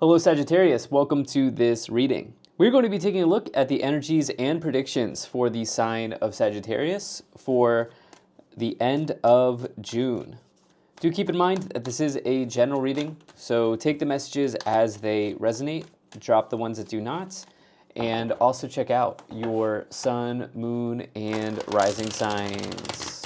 Hello Sagittarius, welcome to this reading. We're going to be taking a look at the energies and predictions for the sign of Sagittarius for the end of June. Do keep in mind that this is a general reading, so take the messages as they resonate, drop the ones that do not, and also check out your sun, moon, and rising signs.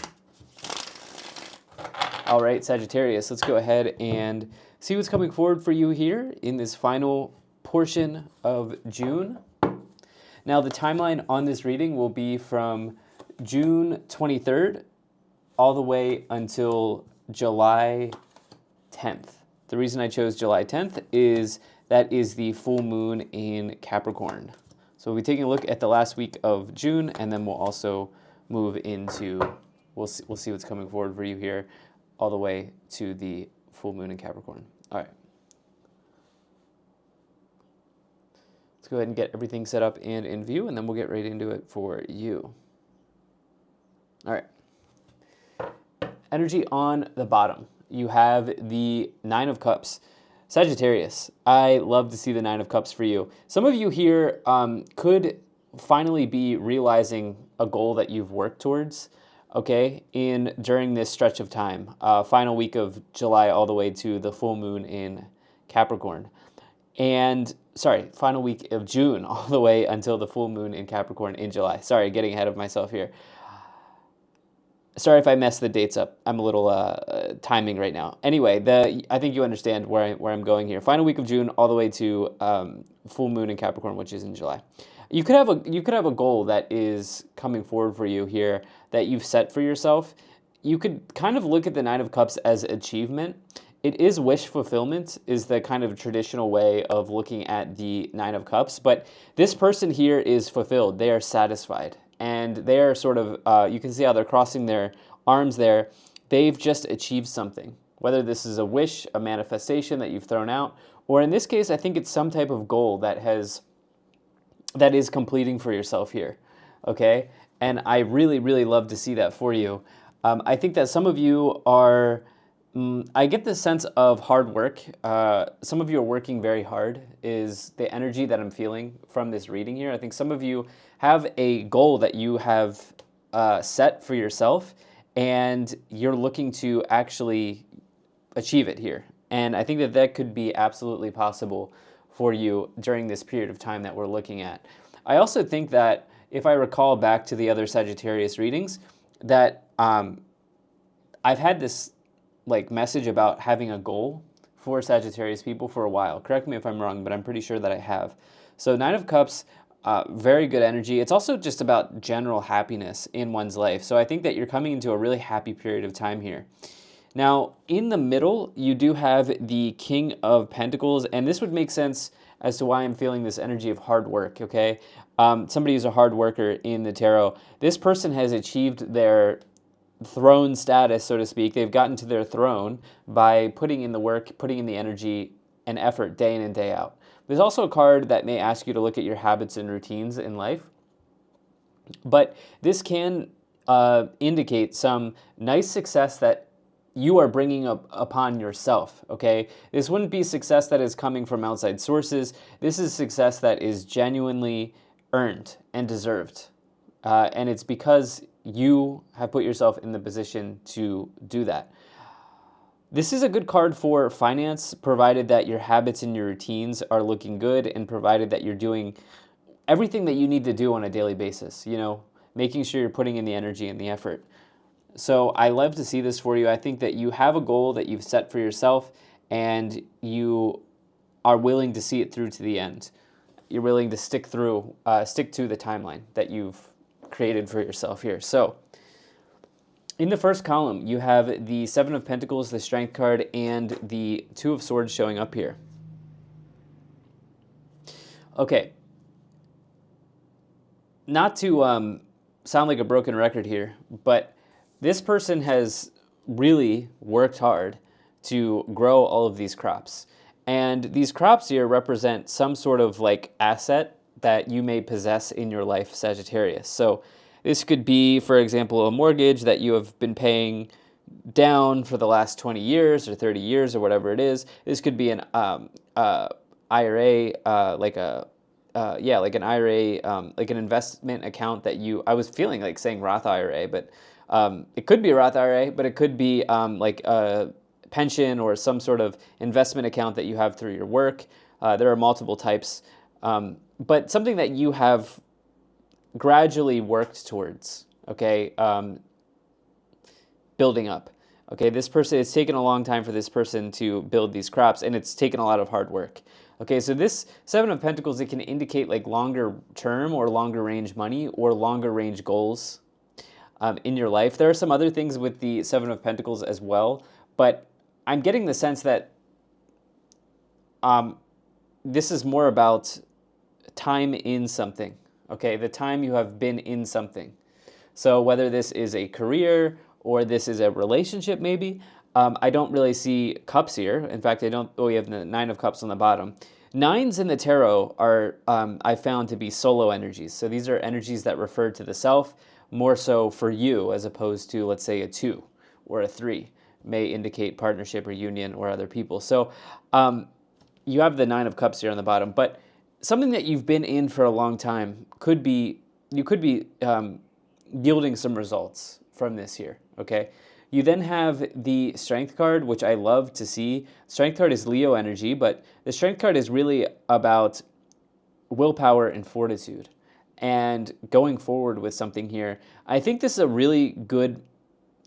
All right, Sagittarius, let's go ahead and see what's coming forward for you here in this final portion of June. Now, the timeline on this reading will be from June 23rd all the way until July 10th. The reason I chose July 10th is that is the full moon in Capricorn. So we'll be taking a look at the last week of June, and then we'll also move into, we'll see what's coming forward for you here all the way to the full moon in Capricorn. All right. Let's go ahead and get everything set up and in view, and then we'll get right into it for you. All right. Energy on the bottom. You have the Nine of Cups. Sagittarius, I love to see the Nine of Cups for you. Some of you here could finally be realizing a goal that you've worked towards, okay, during this stretch of time, final week of July all the way to the full moon in Capricorn. And, sorry, final week of June all the way until the full moon in Capricorn in July. Sorry, getting ahead of myself here. Sorry if I messed the dates up. I'm a little timing right now. Anyway, I think you understand where I'm going here. Final week of June all the way to full moon in Capricorn, which is in July. You could have a goal that is coming forward for you here that you've set for yourself. You could kind of look at the Nine of Cups as achievement. It is wish fulfillment is the kind of traditional way of looking at the Nine of Cups, but this person here is fulfilled. They are satisfied, and they are sort of, you can see how they're crossing their arms there. They've just achieved something, whether this is a wish, a manifestation that you've thrown out, or in this case, I think it's some type of goal that is completing for yourself here, okay? And I really, really love to see that for you. I think that some of you are, I get the sense of hard work. Some of you are working very hard is the energy that I'm feeling from this reading here. I think some of you have a goal that you have set for yourself, and you're looking to actually achieve it here. And I think that that could be absolutely possible for you during this period of time that we're looking at. I also think that if I recall back to the other Sagittarius readings, that I've had this message about having a goal for Sagittarius people for a while. Correct me if I'm wrong, but I'm pretty sure that I have. So Nine of Cups, very good energy. It's also just about general happiness in one's life. So I think that you're coming into a really happy period of time here. Now, in the middle, you do have the King of Pentacles, and this would make sense as to why I'm feeling this energy of hard work, okay? Somebody who's a hard worker in the tarot. This person has achieved their throne status, so to speak. They've gotten to their throne by putting in the work, putting in the energy and effort day in and day out. There's also a card that may ask you to look at your habits and routines in life, but this can indicate some nice success that you are bringing up upon yourself, okay? This wouldn't be success that is coming from outside sources. This is success that is genuinely earned and deserved. And it's because you have put yourself in the position to do that. This is a good card for finance, provided that your habits and your routines are looking good, and provided that you're doing everything that you need to do on a daily basis, you know, making sure you're putting in the energy and the effort. So I love to see this for you. I think that you have a goal that you've set for yourself, and you are willing to see it through to the end. You're willing to stick to the timeline that you've created for yourself here. So in the first column, you have the Seven of Pentacles, the Strength card, and the Two of Swords showing up here. Okay. Not to sound like a broken record here, but this person has really worked hard to grow all of these crops. And these crops here represent some sort of asset that you may possess in your life, Sagittarius. So this could be, for example, a mortgage that you have been paying down for the last 20 years or 30 years or whatever it is. This could be IRA, like an IRA, like an investment account that I was feeling like saying Roth IRA, but it could be a Roth IRA, but it could be like a pension or some sort of investment account that you have through your work. There are multiple types, but something that you have gradually worked towards, okay, building up. Okay, this person, it's taken a long time for this person to build these crops, and it's taken a lot of hard work. Okay, so this Seven of Pentacles, it can indicate like longer term or longer range money or longer range goals in your life. There are some other things with the Seven of Pentacles as well, but I'm getting the sense that this is more about time in something, okay? The time you have been in something. So whether this is a career or this is a relationship, maybe, I don't really see cups here. In fact, I don't. Oh, we have the Nine of Cups on the bottom. Nines in the tarot are, I found to be solo energies. So these are energies that refer to the self, more so for you, as opposed to, let's say, a 2 or a 3 may indicate partnership or union or other people. So you have the Nine of Cups here on the bottom, but something that you've been in for a long time could be, you could be yielding some results from this here, okay? You then have the Strength card, which I love to see. Strength card is Leo energy, but the Strength card is really about willpower and fortitude and going forward with something here. I think this is a really good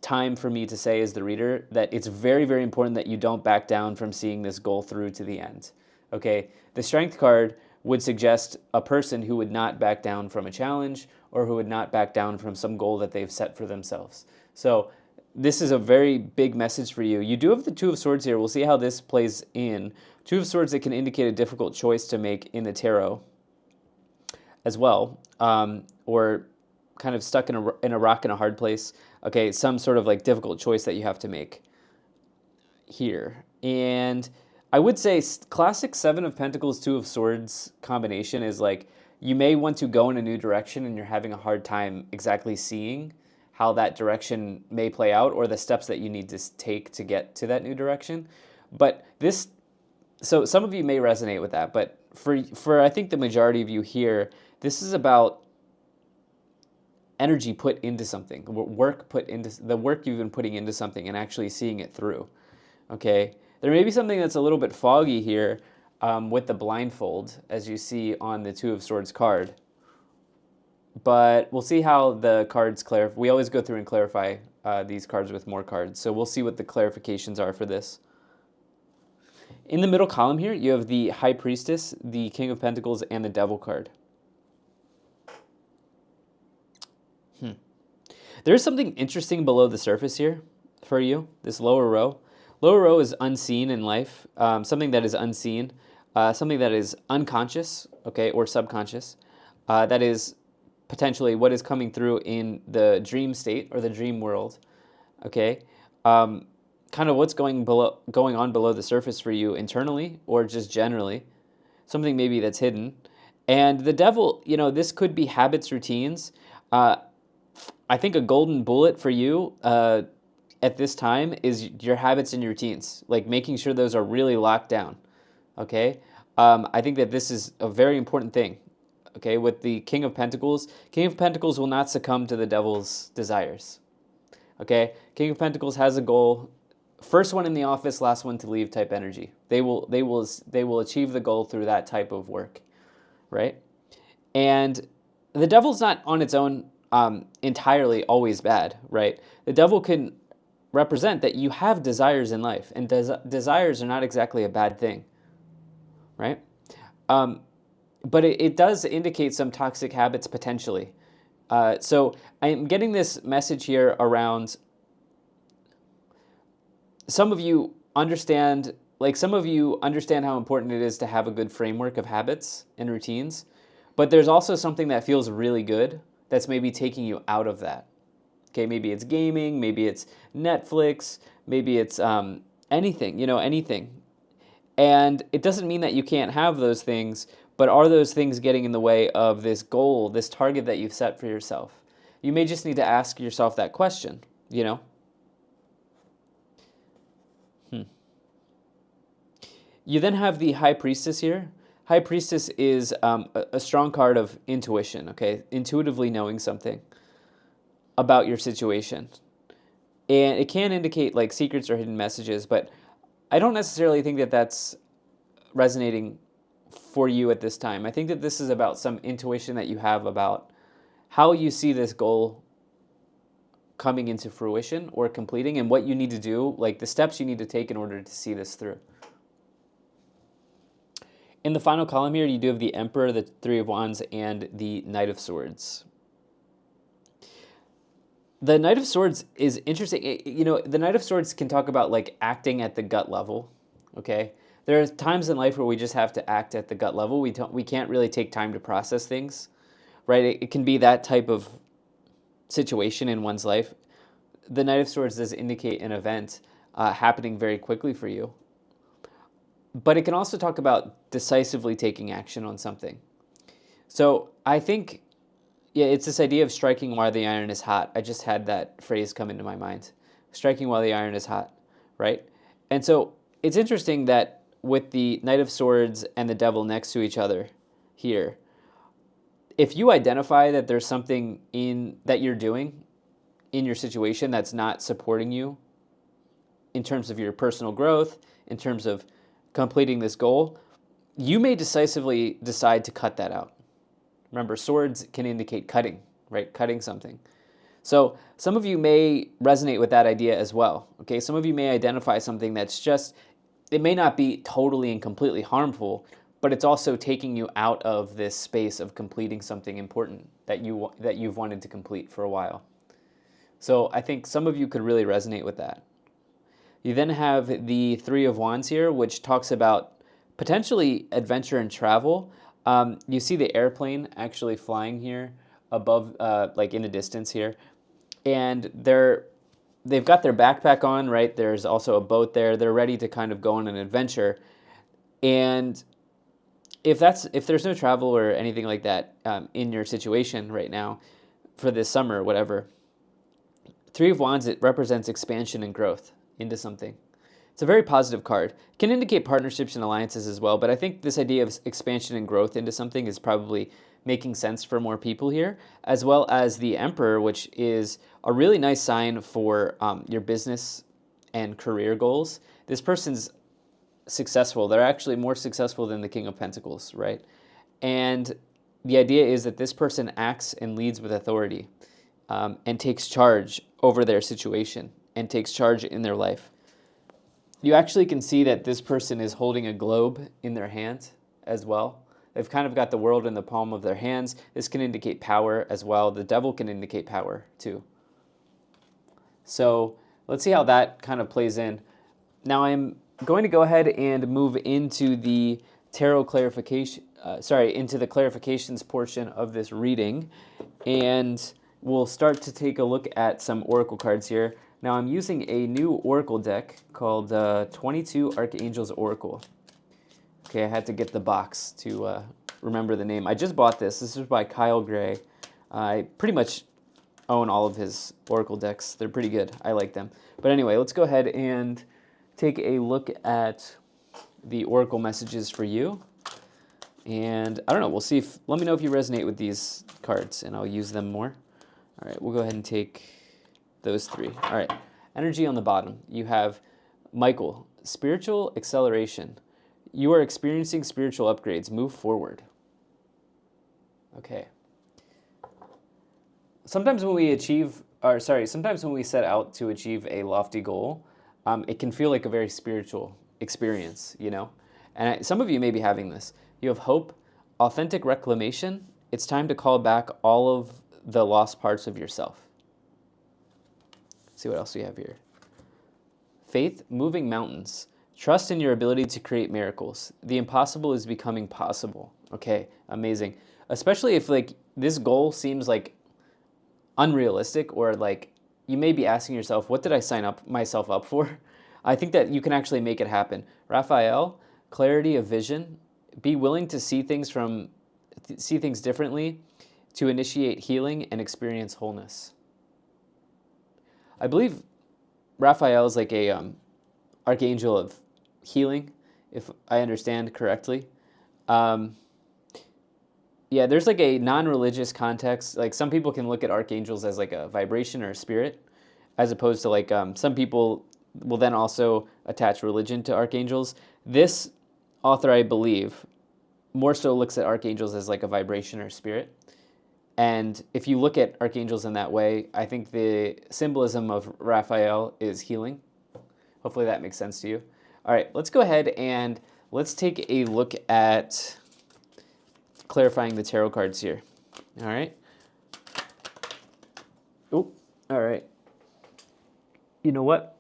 time for me to say as the reader that it's very, very important that you don't back down from seeing this goal through to the end, okay? The Strength card would suggest a person who would not back down from a challenge or who would not back down from some goal that they've set for themselves. So this is a very big message for you. You do have the Two of Swords here. We'll see how this plays in. Two of Swords, it can indicate a difficult choice to make in the tarot as well, or kind of stuck in a rock and a hard place. Okay, some sort of like difficult choice that you have to make here. And I would say classic Seven of Pentacles, Two of Swords combination is like you may want to go in a new direction and you're having a hard time exactly seeing how that direction may play out or the steps that you need to take to get to that new direction. But this, so some of you may resonate with that, but for I think the majority of you here, this is about energy put into something, work put into the work you've been putting into something and actually seeing it through. Okay, there may be something that's a little bit foggy here with the blindfold, as you see on the Two of Swords card. But we'll see how the cards clarify. We always go through and clarify these cards with more cards. So we'll see what the clarifications are for this. In the middle column here, you have the High Priestess, the King of Pentacles, and the Devil card. There's something interesting below the surface here for you, this lower row. Lower row is unseen in life, something that is unseen, something that is unconscious, okay, or subconscious. That is potentially what is coming through in the dream state or the dream world, okay? Kind of what's going on below the surface for you internally or just generally, something maybe that's hidden. And the Devil, you know, this could be habits, routines. I think a golden bullet for you at this time is your habits and your routines, like making sure those are really locked down, okay? I think that this is a very important thing, okay? With the King of Pentacles will not succumb to the Devil's desires, okay? King of Pentacles has a goal, first one in the office, last one to leave type energy. They will achieve the goal through that type of work, right? And the Devil's not on its own entirely always bad, right? The Devil can represent that you have desires in life, and desires are not exactly a bad thing, right? But it does indicate some toxic habits potentially. So I'm getting this message here around some of you understand how important it is to have a good framework of habits and routines, but there's also something that feels really good that's maybe taking you out of that. Okay, maybe it's gaming, maybe it's Netflix, maybe it's anything, anything. And it doesn't mean that you can't have those things, but are those things getting in the way of this goal, this target that you've set for yourself? You may just need to ask yourself that question, You then have the High Priestess here. High Priestess is a strong card of intuition, okay? Intuitively knowing something about your situation. And it can indicate like secrets or hidden messages, but I don't necessarily think that that's resonating for you at this time. I think that this is about some intuition that you have about how you see this goal coming into fruition or completing and what you need to do, like the steps you need to take in order to see this through. In the final column here, you do have the Emperor, the Three of Wands, and the Knight of Swords. The Knight of Swords is interesting. You know, the Knight of Swords can talk about like acting at the gut level, okay? There are times in life where we just have to act at the gut level. We can't really take time to process things, right? It can be that type of situation in one's life. The Knight of Swords does indicate an event happening very quickly for you. But it can also talk about decisively taking action on something. So I think, yeah, it's this idea of striking while the iron is hot. I just had that phrase come into my mind. Striking while the iron is hot, right? And so it's interesting that with the Knight of Swords and the Devil next to each other here, if you identify that there's something in that you're doing in your situation that's not supporting you in terms of your personal growth, in terms of completing this goal, you may decisively decide to cut that out. Remember, swords can indicate cutting, right? Cutting something. So some of you may resonate with that idea as well, okay? Some of you may identify something that's just, it may not be totally and completely harmful, but it's also taking you out of this space of completing something important that you've wanted to complete for a while. So I think some of you could really resonate with that. You then have the Three of Wands here, which talks about potentially adventure and travel. You see the airplane actually flying here above, like in the distance here. And they've got their backpack on, right? There's also a boat there. They're ready to kind of go on an adventure. And if there's no travel or anything like that in your situation right now for this summer or whatever, Three of Wands, it represents expansion and growth into something. It's a very positive card. It can indicate partnerships and alliances as well, but I think this idea of expansion and growth into something is probably making sense for more people here, as well as the Emperor, which is a really nice sign for your business and career goals. This person's successful. They're actually more successful than the King of Pentacles, right? And the idea is that this person acts and leads with authority and takes charge over their situation and takes charge in their life. You actually can see that this person is holding a globe in their hand as well. They've kind of got the world in the palm of their hands. This can indicate power as well. The Devil can indicate power too. So let's see how that kind of plays in. Now I'm going to go ahead and move into the tarot clarification, into the clarifications portion of this reading. And we'll start to take a look at some oracle cards here. Now I'm using a new oracle deck called 22 Archangels Oracle. Okay, I had to get the box to remember the name. I just bought this. This is by Kyle Gray. I pretty much own all of his oracle decks. They're pretty good. I like them. But anyway, let's go ahead and take a look at the oracle messages for you. And I don't know, we'll see if, let me know if you resonate with these cards and I'll use them more. All right, we'll go ahead and take those three. All right, energy on the bottom. You have Michael, spiritual acceleration. You are experiencing spiritual upgrades. Move forward. Okay. Sometimes when we set out to achieve a lofty goal, it can feel like a very spiritual experience, you know? And some of you may be having this. You have hope, authentic reclamation. It's time to call back all of the lost parts of yourself. Let's see what else we have here. Faith, moving mountains. Trust in your ability to create miracles. The impossible is becoming possible. Okay, amazing. Especially if like this goal seems like unrealistic, or like you may be asking yourself, what did I sign up myself up for? I think that you can actually make it happen. Raphael, clarity of vision. Be willing to see things differently, to initiate healing and experience wholeness. I believe Raphael is like a archangel of healing, if I understand correctly. Um, yeah, there's like a non-religious context. Like some people can look at archangels as like a vibration or a spirit, as opposed to like some people will then also attach religion to archangels. This author, I believe, more so looks at archangels as like a vibration or spirit. And if you look at archangels in that way, I think the symbolism of Raphael is healing. Hopefully that makes sense to you. All right, let's go ahead and let's take a look at clarifying the tarot cards here. All right. Oh, all right. You know what?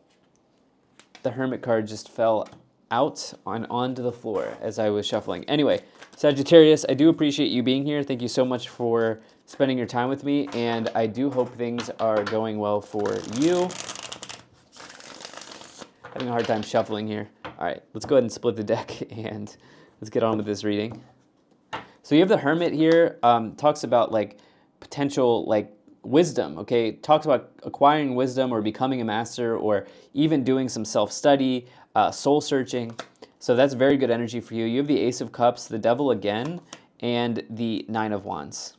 The Hermit card just fell out onto the floor as I was shuffling. Anyway, Sagittarius, I do appreciate you being here. Thank you so much for spending your time with me, and I do hope things are going well for you. Having a hard time shuffling here. All right, let's go ahead and split the deck and let's get on with this reading. So you have the Hermit here, talks about like potential like wisdom, okay? Talks about acquiring wisdom or becoming a master or even doing some self-study, soul searching. So that's very good energy for you. You have the Ace of Cups, the Devil again, and the Nine of Wands.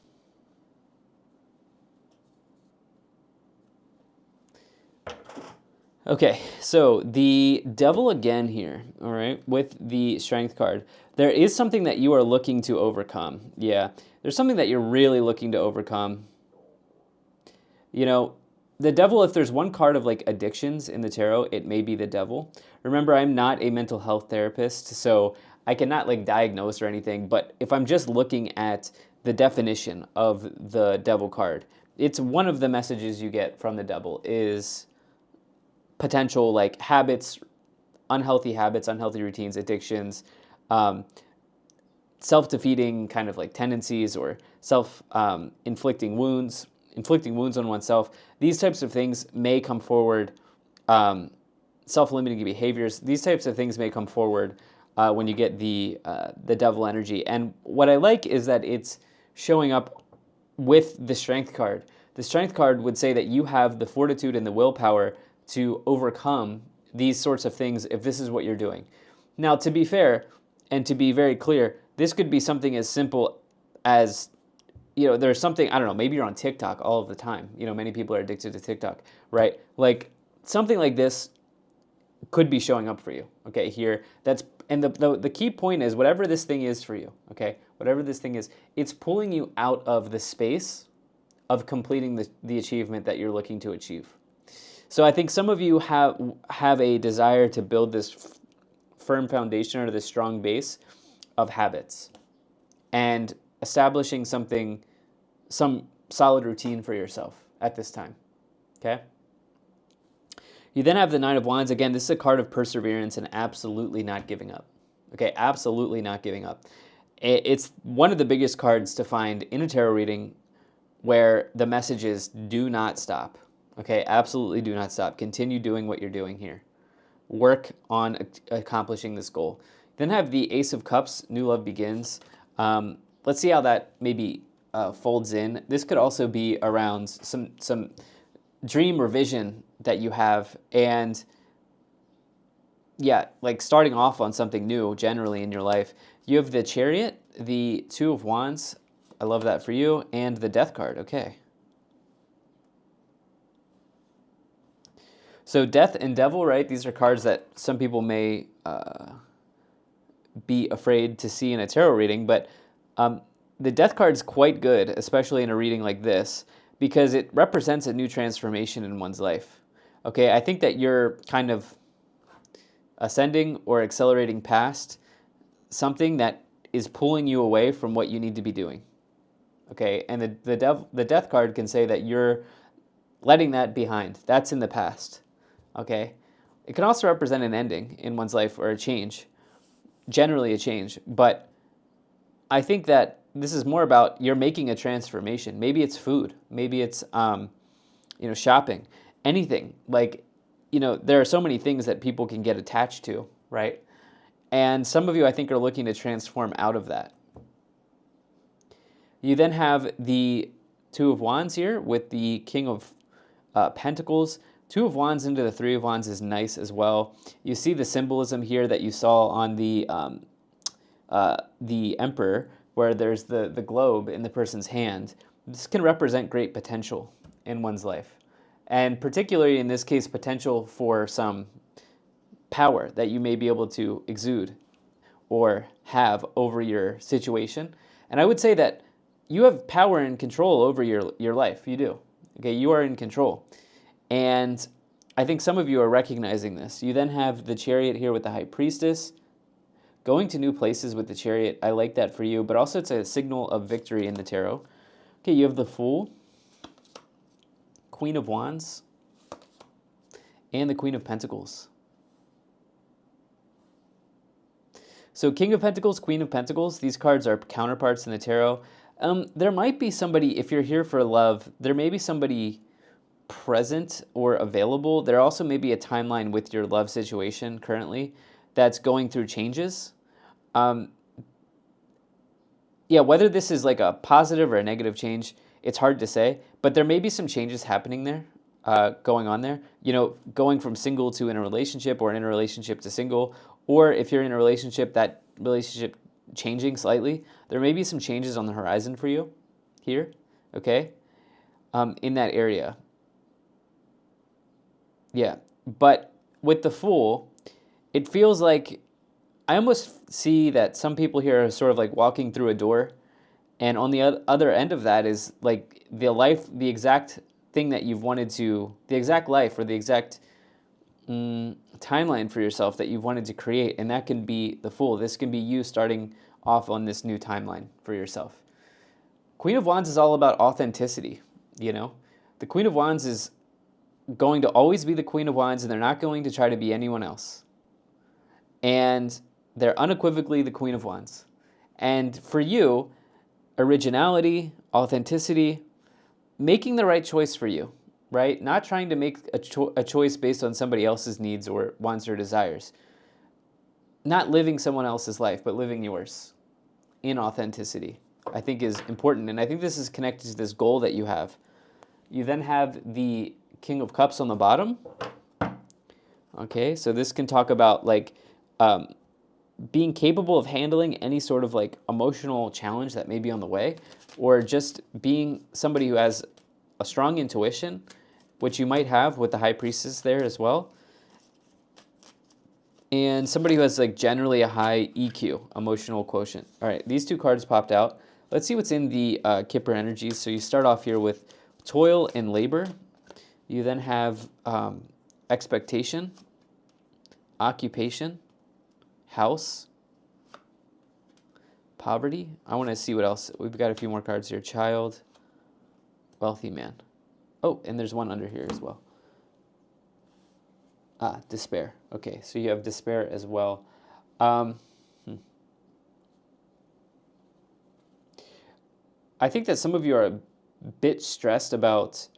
Okay, so the Devil again here, all right, with the Strength card. There is something that you are looking to overcome. Yeah, there's something that you're really looking to overcome. You know, the Devil, if there's one card of like addictions in the tarot, it may be the Devil. Remember, I'm not a mental health therapist, so I cannot like diagnose or anything, but if I'm just looking at the definition of the Devil card, it's one of the messages you get from the Devil is potential like habits, unhealthy routines, addictions, self-defeating kind of like tendencies or inflicting wounds on oneself. These types of things may come forward. Self-limiting behaviors. These types of things may come forward when you get the Devil energy. And what I like is that it's showing up with the Strength card. The Strength card would say that you have the fortitude and the willpower to overcome these sorts of things if this is what you're doing. Now, to be fair and to be very clear, this could be something as simple as, you know, there's something, I don't know, maybe you're on TikTok all of the time. You know, many people are addicted to TikTok, right? Like something like this could be showing up for you, okay, here. And the key point is whatever this thing is for you, okay, whatever this thing is, it's pulling you out of the space of completing the achievement that you're looking to achieve. So I think some of you have a desire to build this firm foundation or this strong base of habits and establishing some solid routine for yourself at this time, okay? You then have the Nine of Wands. Again, this is a card of perseverance and absolutely not giving up, okay? Absolutely not giving up. It's one of the biggest cards to find in a tarot reading where the message is do not stop. Okay, absolutely do not stop. Continue doing what you're doing here. Work on accomplishing this goal. Then have the Ace of Cups, new love begins. Let's see how that maybe folds in. This could also be around some dream or vision that you have, and yeah, like starting off on something new generally in your life. You have the Chariot, the Two of Wands. I love that for you, and the Death card. Okay. So Death and Devil, right? These are cards that some people may be afraid to see in a tarot reading, but the Death card's quite good, especially in a reading like this, because it represents a new transformation in one's life. Okay, I think that you're kind of ascending or accelerating past something that is pulling you away from what you need to be doing. Okay, and the Death card can say that you're letting that behind. That's in the past. Okay, it can also represent an ending in one's life or a change, generally a change. But I think that this is more about you're making a transformation. Maybe it's food. Maybe it's shopping. Anything. Like, there are so many things that people can get attached to, right? And some of you, I think, are looking to transform out of that. You then have the Two of Wands here with the King of Pentacles. Two of Wands into the Three of Wands is nice as well. You see the symbolism here that you saw on the the Emperor, where there's the globe in the person's hand, this can represent great potential in one's life. And particularly in this case, potential for some power that you may be able to exude or have over your situation. And I would say that you have power and control over your life. You do. Okay, you are in control. And I think some of you are recognizing this. You then have the Chariot here with the High Priestess. Going to new places with the Chariot, I like that for you, but also it's a signal of victory in the tarot. Okay, you have the Fool, Queen of Wands, and the Queen of Pentacles. So King of Pentacles, Queen of Pentacles, these cards are counterparts in the tarot. There might be somebody, if you're here for love, there may be somebody present or available. There also may be a timeline with your love situation currently that's going through changes. Yeah, whether this is like a positive or a negative change, it's hard to say, but there may be some changes happening there, going on there. You know, going from single to in a relationship or in a relationship to single, or if you're in a relationship, that relationship changing slightly. There may be some changes on the horizon for you here, okay, in that area. Yeah, but with the Fool, it feels like I almost see that some people here are sort of like walking through a door, and on the other end of that is like the exact thing that you've wanted to, the exact life or the exact timeline for yourself that you've wanted to create, and that can be the Fool. This can be you starting off on this new timeline for yourself. Queen of Wands is all about authenticity, you know? The Queen of Wands is going to always be the Queen of Wands, and they're not going to try to be anyone else. And they're unequivocally the Queen of Wands. And for you, originality, authenticity, making the right choice for you, right? Not trying to make a choice based on somebody else's needs or wants or desires. Not living someone else's life, but living yours in authenticity, I think is important. And I think this is connected to this goal that you have. You then have the King of Cups on the bottom. Okay, so this can talk about like being capable of handling any sort of like emotional challenge that may be on the way, or just being somebody who has a strong intuition, which you might have with the High Priestess there as well, and somebody who has like generally a high EQ, emotional quotient. All right, these two cards popped out. Let's see what's in the Kipper energies. So you start off here with toil and labor. You then have expectation, occupation, house, poverty. I want to see what else. We've got a few more cards here. Child, wealthy man. Oh, and there's one under here as well. Despair. Okay, so you have despair as well. I think that some of you are a bit stressed about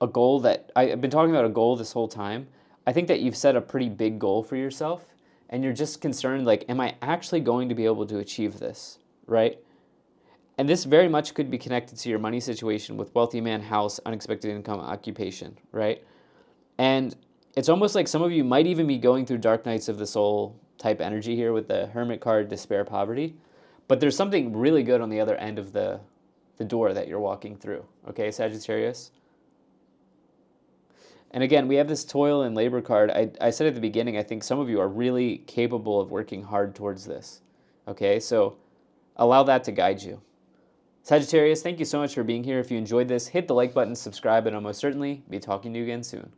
a goal that I've been talking about a goal this whole time. I think that you've set a pretty big goal for yourself, and you're just concerned, like, am I actually going to be able to achieve this, right? And this very much could be connected to your money situation with wealthy man, house, unexpected income, occupation, right? And it's almost like some of you might even be going through dark nights of the soul type energy here with the Hermit card, despair, poverty. But there's something really good on the other end of the door that you're walking through, okay, Sagittarius? And again, we have this toil and labor card. I said at the beginning, I think some of you are really capable of working hard towards this. Okay, so allow that to guide you. Sagittarius, thank you so much for being here. If you enjoyed this, hit the like button, subscribe, and I'll most certainly be talking to you again soon.